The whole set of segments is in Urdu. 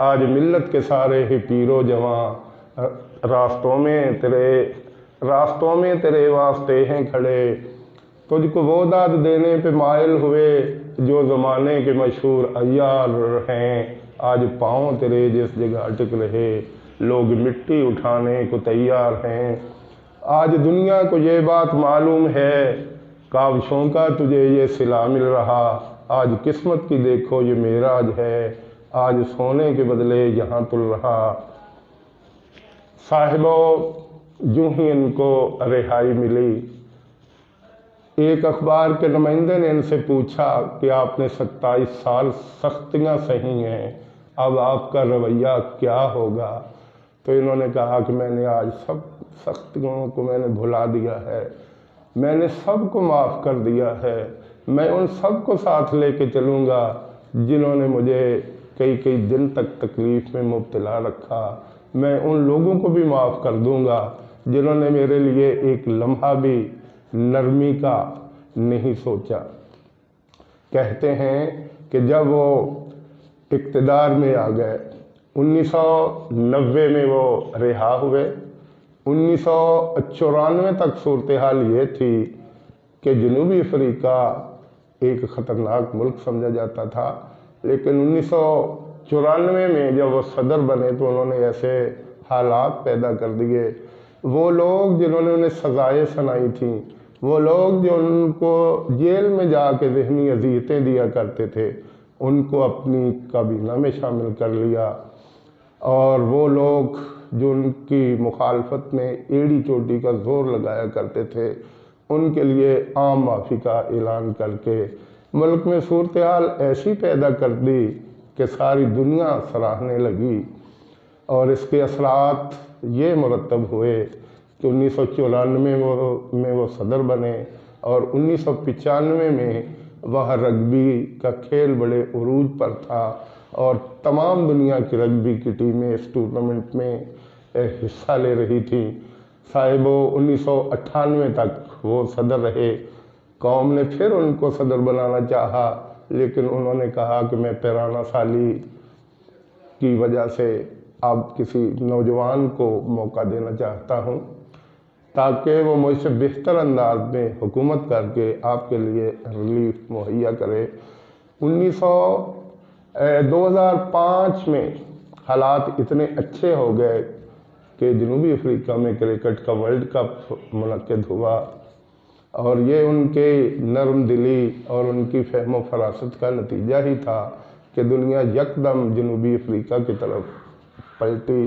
آج ملت کے سارے ہی پیرو جواں راستوں میں تیرے واسطے ہیں کھڑے، تجھ کو وہ داد دینے پہ مائل ہوئے جو زمانے کے مشہور عیار ہیں۔ آج پاؤں تیرے جس جگہ اٹک رہے، لوگ مٹی اٹھانے کو تیار ہیں۔ آج دنیا کو یہ بات معلوم ہے، کاوشوں کا تجھے یہ صلہ مل رہا۔ آج قسمت کی دیکھو یہ معراج ہے، آج سونے کے بدلے یہاں تل رہا۔ صاحبو، یوں ہی ان کو رہائی ملی۔ ایک اخبار کے نمائندے نے ان سے پوچھا کہ آپ نے 27 سال سختیاں سہی ہیں، اب آپ کا رویہ کیا ہوگا؟ تو انہوں نے کہا کہ میں نے آج سب سختیوں کو میں نے بھلا دیا ہے، میں نے سب کو معاف کر دیا ہے۔ میں ان سب کو ساتھ لے کے چلوں گا جنہوں نے مجھے کئی دن تک تکلیف میں مبتلا رکھا۔ میں ان لوگوں کو بھی معاف کر دوں گا جنہوں نے میرے لیے ایک لمحہ بھی نرمی کا نہیں سوچا۔ کہتے ہیں کہ جب وہ اقتدار میں آ گئے، 1990 میں وہ رہا ہوئے، 1994 تک صورتحال یہ تھی کہ جنوبی افریقہ ایک خطرناک ملک سمجھا جاتا تھا، لیکن 1994 میں جب وہ صدر بنے تو انہوں نے ایسے حالات پیدا کر دیے۔ وہ لوگ جنہوں نے انہیں سزائیں سنائی تھیں، وہ لوگ جو ان کو جیل میں جا کے ذہنی اذیتیں دیا کرتے تھے، ان کو اپنی کابینہ میں شامل کر لیا، اور وہ لوگ جو ان کی مخالفت میں ایڑی چوٹی کا زور لگایا کرتے تھے، ان کے لیے عام معافی کا اعلان کر کے ملک میں صورتحال ایسی پیدا کر دی کہ ساری دنیا سراہنے لگی۔ اور اس کے اثرات یہ مرتب ہوئے کہ 1994 میں وہ صدر بنے، اور 1995 میں وہاں رگبی کا کھیل بڑے عروج پر تھا، اور تمام دنیا کی رگبی کی ٹیمیں اس ٹورنامنٹ میں حصہ لے رہی تھیں۔ صاحبو، 1998 تک وہ صدر رہے۔ قوم نے پھر ان کو صدر بنانا چاہا، لیکن انہوں نے کہا کہ میں پیرانہ سالی کی وجہ سے اب کسی نوجوان کو موقع دینا چاہتا ہوں تاکہ وہ مجھ سے بہتر انداز میں حکومت کر کے آپ کے لیے ریلیف مہیا کرے۔ 2005 میں حالات اتنے اچھے ہو گئے کہ جنوبی افریقہ میں کرکٹ کا ورلڈ کپ منعقد ہوا، اور یہ ان کے نرم دلی اور ان کی فہم و فراست کا نتیجہ ہی تھا کہ دنیا یکدم جنوبی افریقہ کی طرف پلٹی۔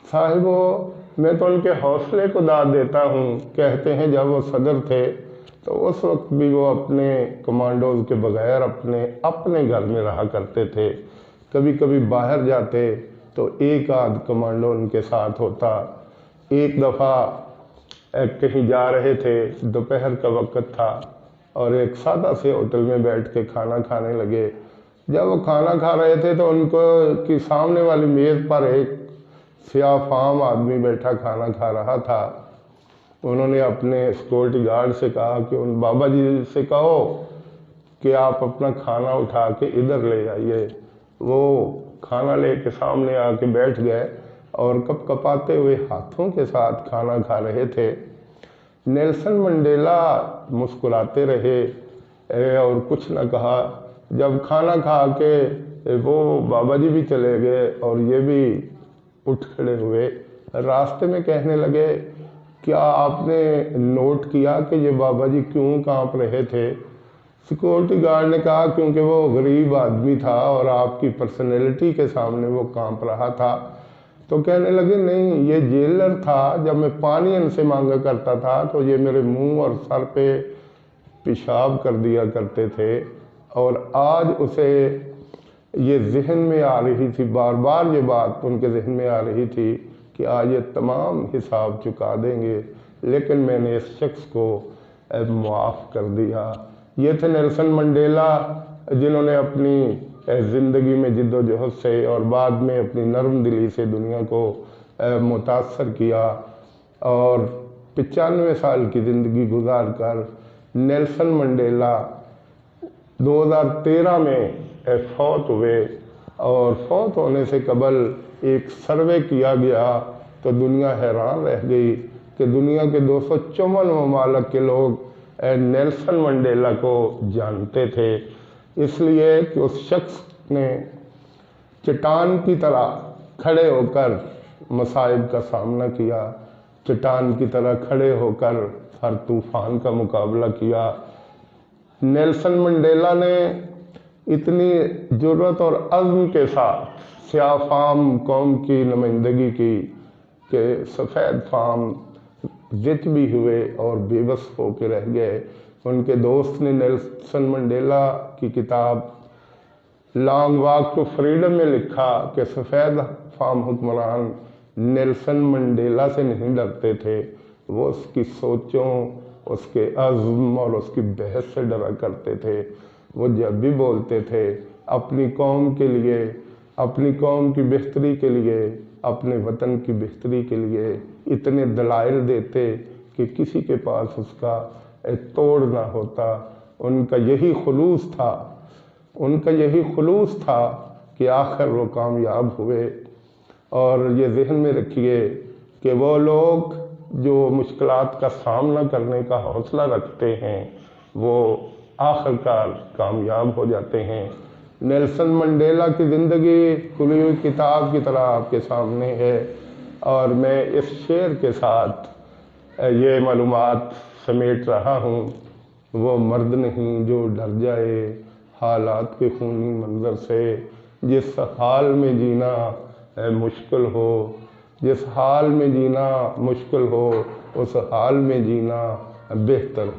صاحبو، میں تو ان کے حوصلے کو داد دیتا ہوں۔ کہتے ہیں جب وہ صدر تھے تو اس وقت بھی وہ اپنے کمانڈوز کے بغیر اپنے گھر میں رہا کرتے تھے۔ کبھی کبھی باہر جاتے تو ایک آدھ کمانڈو ان کے ساتھ ہوتا۔ ایک دفعہ کہیں جا رہے تھے، دوپہر کا وقت تھا، اور ایک سادہ سے ہوٹل میں بیٹھ کے کھانا کھانے لگے۔ جب وہ کھانا کھا رہے تھے تو ان کو کی سامنے والی میز پر ایک سیاہ فام آدمی بیٹھا کھانا کھا رہا تھا۔ انہوں نے اپنے سیکورٹی گارڈ سے کہا کہ ان بابا جی سے کہو کہ آپ اپنا کھانا اٹھا کے ادھر لے آئیے۔ وہ کھانا لے کے سامنے آ کے بیٹھ گئے اور کپ کپاتے ہوئے ہاتھوں کے ساتھ کھانا کھا رہے تھے۔ نیلسن منڈیلا مسکراتے رہے اور کچھ نہ کہا۔ جب کھانا کھا کے وہ بابا جی بھی چلے گئے اور یہ بھی اٹھ کھڑے ہوئے، راستے میں کہنے لگے کیا آپ نے نوٹ کیا کہ یہ بابا جی کیوں کانپ رہے تھے؟ سیکورٹی گارڈ نے کہا کیونکہ وہ غریب آدمی تھا اور آپ کی پرسنالٹی کے سامنے وہ کانپ رہا تھا۔ تو کہنے لگے نہیں، یہ جیلر تھا، جب میں پانی ان سے مانگا کرتا تھا تو یہ میرے منہ اور سر پہ پیشاب کر دیا کرتے تھے، اور آج اسے یہ ذہن میں آ رہی تھی، بار بار یہ بات ان کے ذہن میں آ رہی تھی کہ آج یہ تمام حساب چکا دیں گے، لیکن میں نے اس شخص کو معاف کر دیا۔ یہ تھے نیلسن منڈیلا، جنہوں نے اپنی زندگی میں جد و جہد سے اور بعد میں اپنی نرم دلی سے دنیا کو متاثر کیا، اور 95 سال کی زندگی گزار کر نیلسن منڈیلا 2013 میں فوت ہوئے۔ اور فوت ہونے سے قبل ایک سروے کیا گیا تو دنیا حیران رہ گئی کہ دنیا کے 254 ممالک کے لوگ نیلسن منڈیلا کو جانتے تھے، اس لیے کہ اس شخص نے چٹان کی طرح کھڑے ہو کر مصائب کا سامنا کیا، چٹان کی طرح کھڑے ہو کر ہر طوفان کا مقابلہ کیا۔ نیلسن منڈیلا نے اتنی جرأت اور عزم کے ساتھ سیاہ فام قوم کی نمائندگی کی کہ سفید فام ضد بھی ہوئے اور بے بس ہو کے رہ گئے۔ ان کے دوست نے نیلسن منڈیلا کی کتاب لانگ واک ٹو فریڈم میں لکھا کہ سفید فام حکمران نیلسن منڈیلا سے نہیں ڈرتے تھے، وہ اس کی سوچوں، اس کے عزم اور اس کی بحث سے ڈرا کرتے تھے۔ وہ جب بھی بولتے تھے اپنی قوم کے لیے، اپنی قوم کی بہتری کے لیے، اپنے وطن کی بہتری کے لیے اتنے دلائل دیتے کہ کسی کے پاس اس کا توڑ نہ ہوتا۔ ان کا یہی خلوص تھا کہ آخر وہ کامیاب ہوئے۔ اور یہ ذہن میں رکھیے کہ وہ لوگ جو مشکلات کا سامنا کرنے کا حوصلہ رکھتے ہیں وہ آخرکار کامیاب ہو جاتے ہیں۔ نیلسن منڈیلا کی زندگی کھلی ہوئی کتاب کی طرح آپ کے سامنے ہے، اور میں اس شعر کے ساتھ یہ معلومات سمیٹ رہا ہوں۔ وہ مرد نہیں جو ڈر جائے حالات کے خونی منظر سے، جس حال میں جینا مشکل ہو، جس حال میں جینا مشکل ہو، اس حال میں جینا بہتر